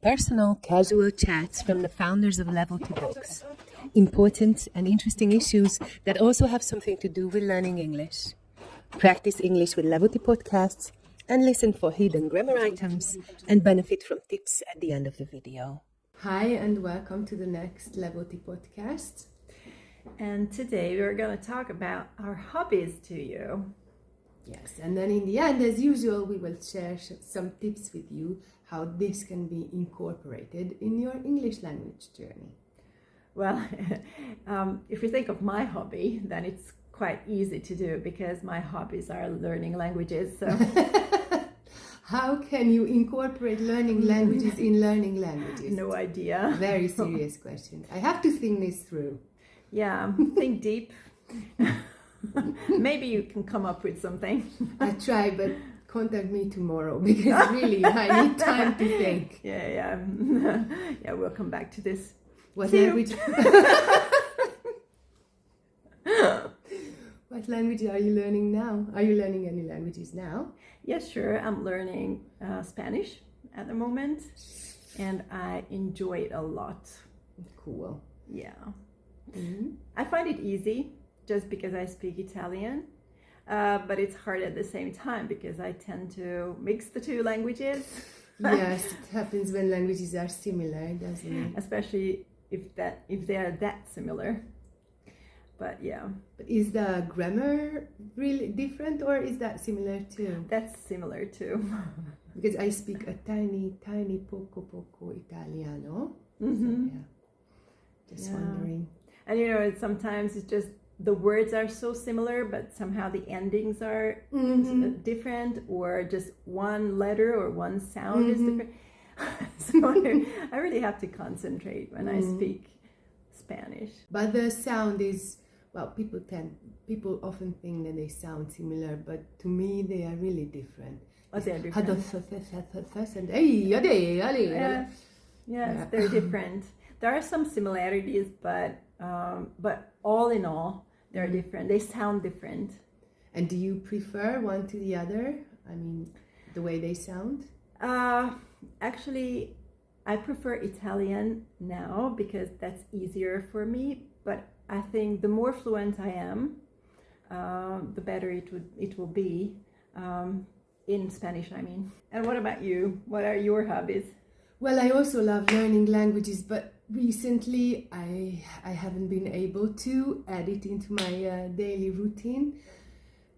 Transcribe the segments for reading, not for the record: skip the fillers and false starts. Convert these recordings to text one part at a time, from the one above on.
personal, casual chats from the founders of Levelty books. Important and interesting issues that also have something to do with learning English. Practice English with Levelty podcasts and listen for hidden grammar items and benefit from tips at the end of the video. Hi and welcome to the next Levelty podcast. And today we're going to talk about our hobbies to you. Yes, and then in the end, as usual, we will share some tips with you how this can be incorporated in your English language journey. Well, if you think of my hobby, then it's quite easy to do because my hobbies are learning languages. So how can you incorporate learning languages in learning languages? No idea. Very serious question. I have to think this through. Yeah, think deep. Maybe you can come up with something. I try, but contact me tomorrow because really I need time to think. Yeah, we'll come back to this. What language? What language are you learning now? Are you learning any languages now? Yes, sure. I'm learning Spanish at the moment, and I enjoy it a lot. Cool. Yeah. Mm-hmm. I find it easy just because I speak Italian, but it's hard at the same time because I tend to mix the two languages. Yes, it happens when languages are similar, doesn't it? Especially if they are that similar. But yeah. But is the grammar really different or is that similar too? That's similar too. Because I speak a tiny poco Italiano. Mm-hmm. So, yeah. Just wondering. And sometimes it's just the words are so similar, but somehow the endings are different, or just one letter or one sound is different. So I really have to concentrate when I speak Spanish. But the sound is, well, people often think that they sound similar, but to me they are really different. Oh, they're different. Yes, they're different. There are some similarities, but all in all, they're different. They sound different. And do you prefer one to the other? I mean, the way they sound? Actually, I prefer Italian now because that's easier for me. But I think the more fluent I am, the better it will be in Spanish, I mean. And what about you? What are your hobbies? Well, I also love learning languages, but recently I haven't been able to add it into my daily routine,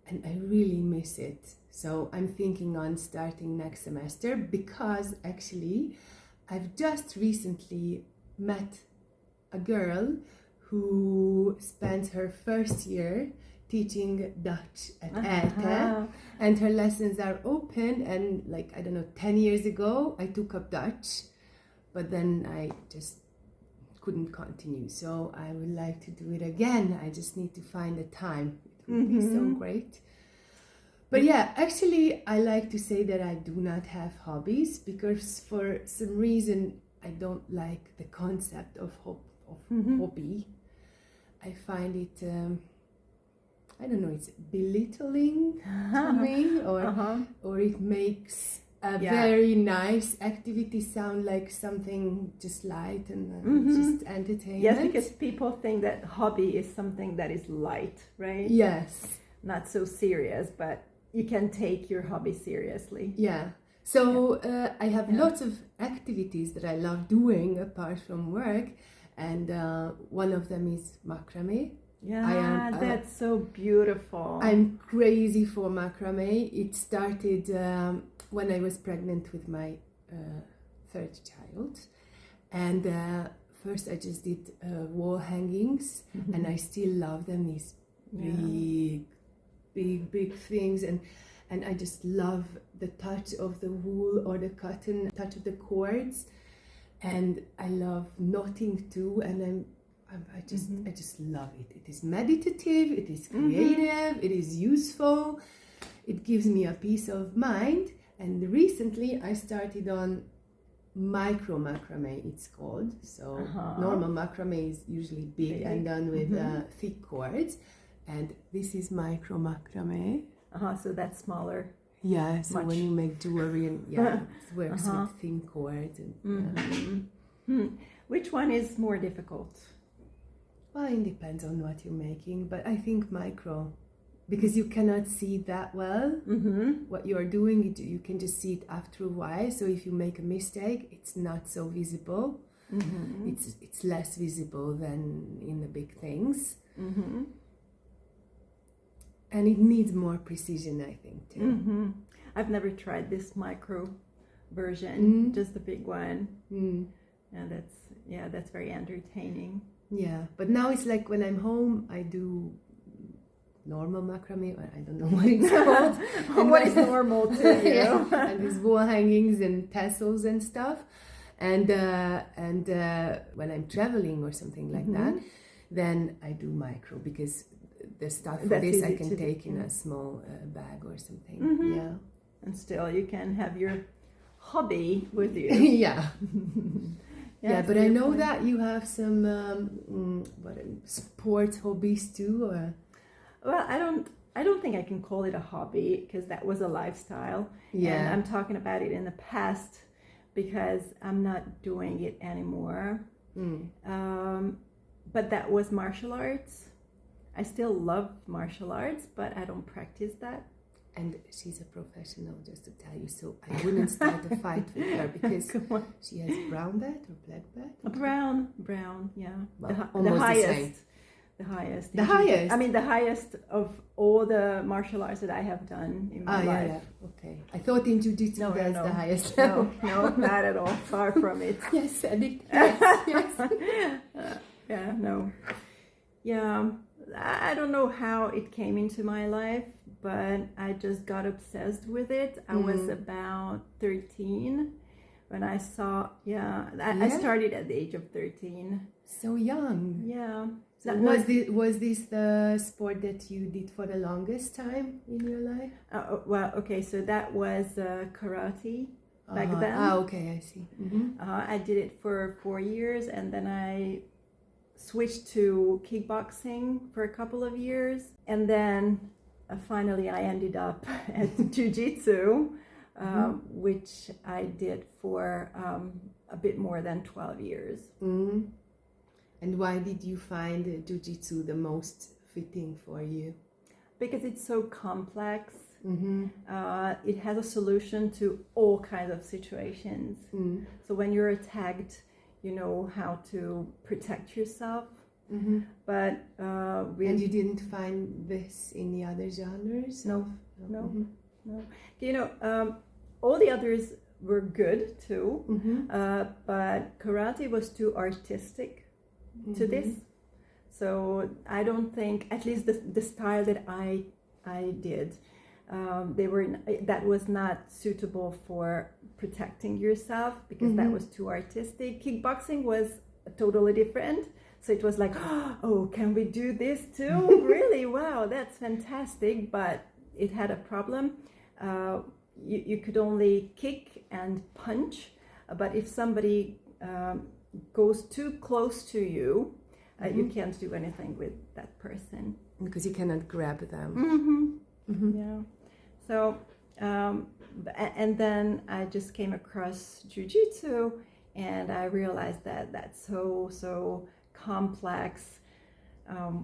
and I really miss it. So I'm thinking on starting next semester because actually I've just recently met a girl who spent her first year teaching Dutch at ETH, and her lessons are open, and 10 years ago I took up Dutch, but then I just couldn't continue, so I would like to do it again. I just need to find the time. It would be so great. But yeah, actually I like to say that I do not have hobbies because for some reason I don't like the concept of hobby. I find it I don't know, it's belittling to me, or it makes a very nice activity sound like something just light and just entertainment. Yes, because people think that hobby is something that is light, right? Yes. Not so serious, but you can take your hobby seriously. Yeah. So I have lots of activities that I love doing apart from work, and one of them is macrame. Yeah, that's so beautiful. I'm crazy for macrame. It started when I was pregnant with my third child, and first I just did wall hangings, and I still love them. These big things, and I just love the touch of the wool or the cotton, touch of the cords, and I love knotting too, and I just love it. It is meditative, it is creative, it is useful, it gives me a peace of mind. And recently I started on micro macrame, it's called. So normal macrame is usually big and done with thick cords, and this is micro macrame. So that's smaller. Yeah, so much. when you make jewelry, and it works with thin cords. And, Which one is more difficult? Well, it depends on what you're making, but I think micro, because you cannot see that well what you are doing. You can just see it after a while. So if you make a mistake, it's not so visible. It's less visible than in the big things. And it needs more precision, I think, too. I've never tried this micro version, just the big one. And that's very entertaining. Yeah, but now it's like when I'm home, I do normal macrame, or I don't know what it's called. What is normal to you? Yeah, and these wall hangings and tassels and stuff. And when I'm traveling or something like that, then I do micro, because the stuff for this I can take in a small bag or something. Yeah. And still you can have your hobby with you. Yeah. Yeah, so but I you're know fine. that you have some sports hobbies too, or Well, I don't think I can call it a hobby, because that was a lifestyle. Yeah. And I'm talking about it in the past because I'm not doing it anymore. But that was martial arts. I still love martial arts, but I don't practice that. and she's a professional, just to tell you. So I wouldn't start a fight with her, because she has brown belt or black belt. A brown, yeah. Well, the almost the highest. same. The highest. The highest? I mean, the highest of all the martial arts that I have done in my life. Yeah. Okay. I thought in jiu-jitsu No, that's no. the highest No, level. no, not at all. Far from it. Yes, addict. Yes. Yeah, no. Yeah, I don't know how it came into my life, but I just got obsessed with it. I was about 13 when I saw, I started at the age of 13. So young. Yeah. So was this the sport that you did for the longest time in your life? Well, okay, so that was karate back then. Okay, I see. I did it for 4 years, and then I switched to kickboxing for a couple of years, and then finally I ended up at jiu-jitsu, which I did for a bit more than 12 years. And why did you find jiu-jitsu the most fitting for you? Because it's so complex. It has a solution to all kinds of situations. So when you're attacked, you know how to protect yourself. But and you didn't find this in the other genres? No. You know, all the others were good too, but karate was too artistic to this. So I don't think, at least the style that I did, that was not suitable for protecting yourself, because that was too artistic. Kickboxing was totally different. So it was like, oh, can we do this too? Really? Wow, that's fantastic. But it had a problem. You could only kick and punch. But if somebody goes too close to you, you can't do anything with that person. Because you cannot grab them. Yeah. So, and then I just came across jiu-jitsu, and I realized that that's so complex,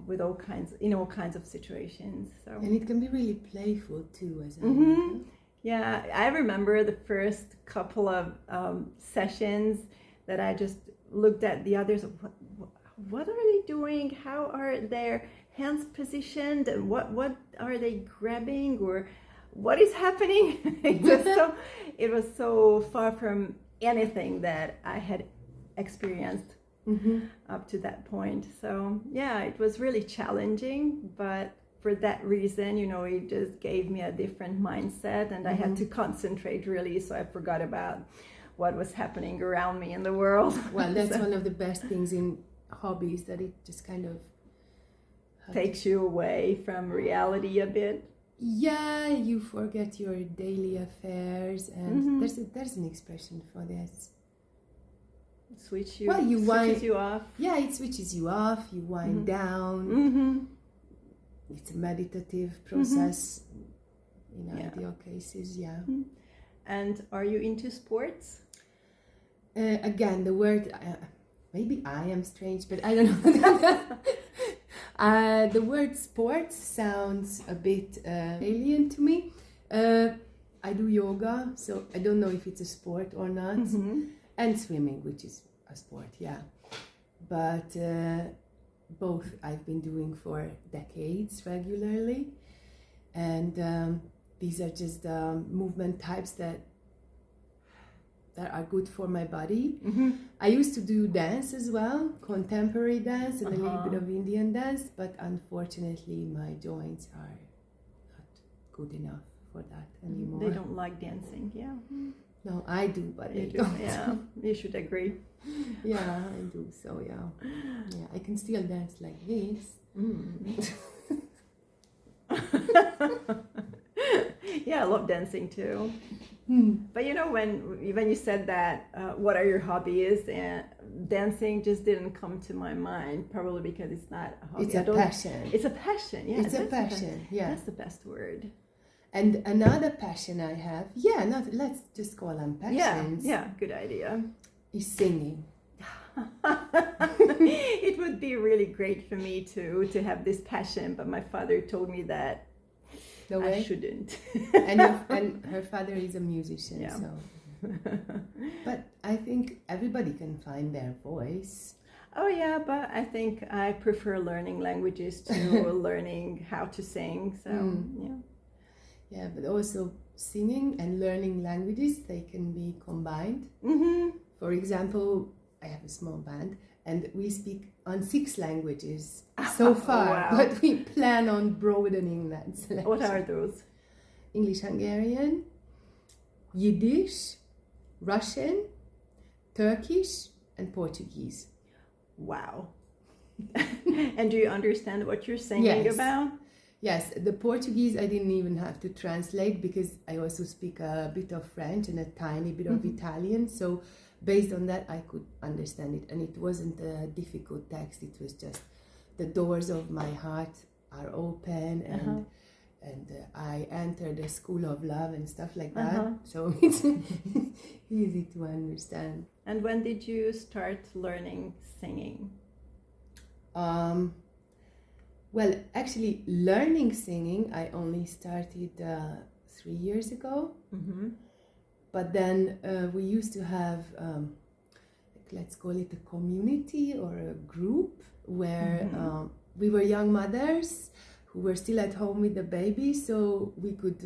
with all kinds of situations. So, and it can be really playful too, as I yeah, I remember the first couple of sessions that I just looked at the others. What are they doing? How are their hands positioned? And what are they grabbing? Or what is happening? It was so far from anything that I had experienced up to that point. So yeah, it was really challenging, but for that reason, it just gave me a different mindset, and I had to concentrate really, so I forgot about what was happening around me in the world. Well, that's one of the best things in hobbies, that it just kind of takes you away from reality a bit. Yeah, you forget your daily affairs, and there's an expression for this. Switches you off. Yeah, it switches you off. You wind down. It's a meditative process. in ideal cases, yeah. And are you into sports? Again, the word, maybe I am strange, but I don't know. The word sports sounds a bit alien to me. I do yoga, so I don't know if it's a sport or not. And swimming, which is a sport, yeah. But both I've been doing for decades regularly. And these are just movement types that are good for my body. I used to do dance as well, contemporary dance and a little bit of Indian dance, but unfortunately my joints are not good enough for that anymore. They don't like dancing, yeah. No, I do, but they do, don't. yeah, you should agree. Yeah, I do, so yeah. Yeah, I can still dance like this. Yeah, I love dancing too. But you know, when you said that, what are your hobbies? And dancing just didn't come to my mind, probably because it's not a hobby. It's a passion. It's a passion, yeah. It's a passion, yeah. That's the best word. And another passion I have, let's just call them passions. Yeah, good idea. Is singing. It would be really great for me to have this passion, but my father told me that No way? I shouldn't. and her father is a musician, Yeah. so. But I think everybody can find their voice. Oh yeah, but I think I prefer learning languages to learning how to sing. So yeah. Yeah, but also singing and learning languages, they can be combined. For example, I have a small band and we speak on 6 languages so far, Wow. but we plan on broadening that selection. What are those? English, Hungarian, Yiddish, Russian, Turkish, and Portuguese. Wow. And do you understand what you're singing Yes. about? Yes, the Portuguese I didn't even have to translate because I also speak a bit of French and a tiny bit of Italian. So based on that, I could understand it. And it wasn't a difficult text. It was just the doors of my heart are open and I entered a school of love and stuff like that. So it's easy to understand. And when did you start learning singing? Well, actually, learning singing, I only started 3 years ago. But then we used to have, let's call it a community or a group where we were young mothers who were still at home with the babies, so we could,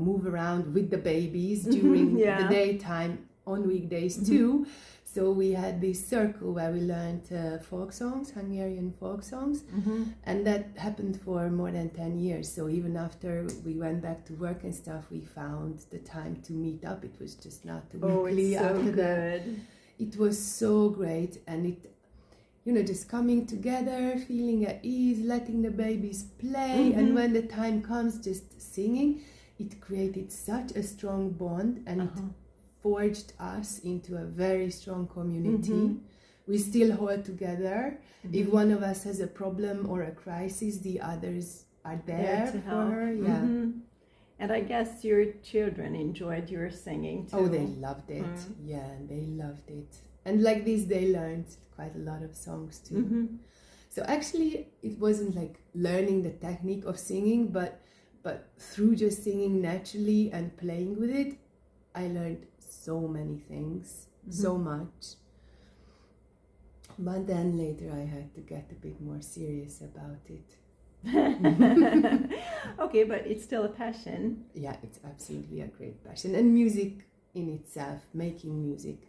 move around with the babies during the daytime on weekdays too. So we had this circle where we learned folk songs, Hungarian folk songs, and that happened for more than 10 years. So even after we went back to work and stuff, we found the time to meet up. It was just not weekly. It's so after good. that. It was so great, and it, just coming together, feeling at ease, letting the babies play, and when the time comes, just singing. It created such a strong bond, and it forged us into a very strong community. We still hold together. If one of us has a problem or a crisis, the others are there to for help. her. Yeah. And I guess your children enjoyed your singing too. Oh, they loved it. Yeah, they loved it. And like this, they learned quite a lot of songs too. So actually, it wasn't like learning the technique of singing, but through just singing naturally and playing with it, I learned so many things, so much. But then later I had to get a bit more serious about it. Okay, but it's still a passion. Yeah, it's absolutely a great passion. And music in itself, making music,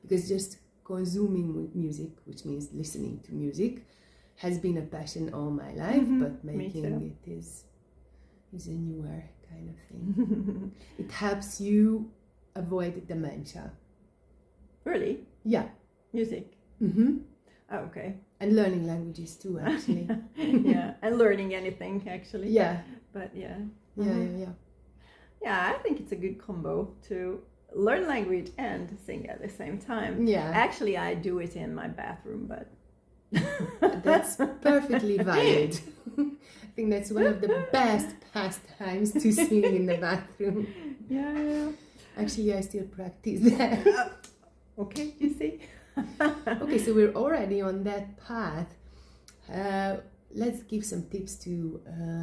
because just consuming music, which means listening to music, has been a passion all my life, but making it is a newer kind of thing. It helps you avoid dementia. Really? Yeah. Music? Oh, okay. And learning languages too, actually. Yeah, and learning anything, actually. Yeah. But yeah. Yeah, I think it's a good combo to learn language and sing at the same time. Yeah. Actually, I do it in my bathroom, but... That's perfectly valid. I think that's one of the best pastimes to sing in the bathroom. Yeah. Actually, I still practice that. Okay, you see. Okay, so we're already on that path. Let's give some tips to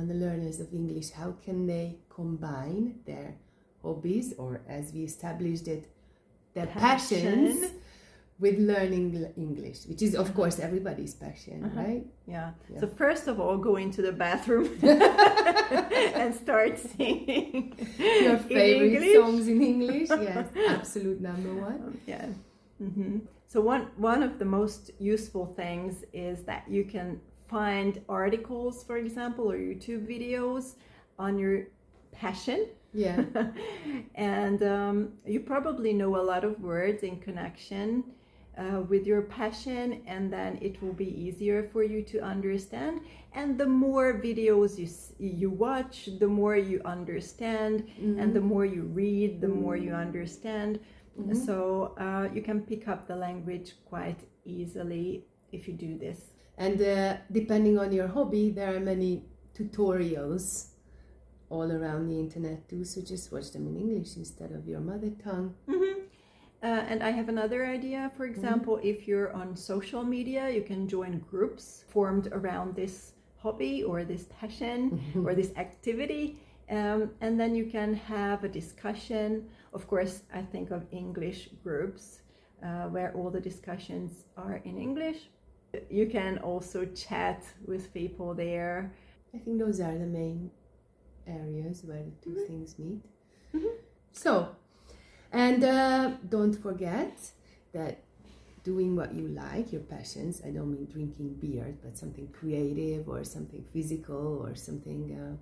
the learners of English. How can they combine their hobbies, or as we established it, their passions with learning English, which is, of course, everybody's passion, right? Yeah. Yeah. So first of all, go into the bathroom and start singing Your favorite English. songs in English? Yes, absolute number one. Yeah. So one of the most useful things is that you can find articles, for example, or YouTube videos on your passion. Yeah. And you probably know a lot of words in connection with your passion, and then it will be easier for you to understand. And the more videos you watch, the more you understand, and the more you read, the more you understand. So you can pick up the language quite easily if you do this. And depending on your hobby, there are many tutorials all around the internet too, so just watch them in English instead of your mother tongue. And I have another idea. For example, if you're on social media, you can join groups formed around this hobby or this passion or this activity, and then you can have a discussion. Of course, I think of English groups where all the discussions are in English. You can also chat with people there. I think those are the main areas where the two things meet. So, and don't forget that doing what you like, your passions, I don't mean drinking beer, but something creative or something physical or something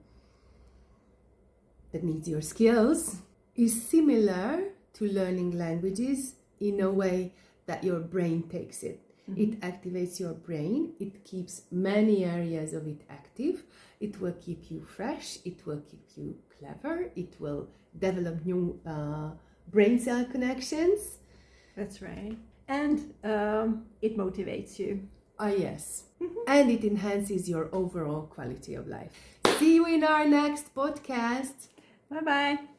that needs your skills, is similar to learning languages in a way that your brain takes it. It activates your brain, it keeps many areas of it active, it will keep you fresh, it will keep you clever, it will develop new brain cell connections. That's right. And it motivates you. Ah, yes. And it enhances your overall quality of life. See you in our next podcast. Bye-bye.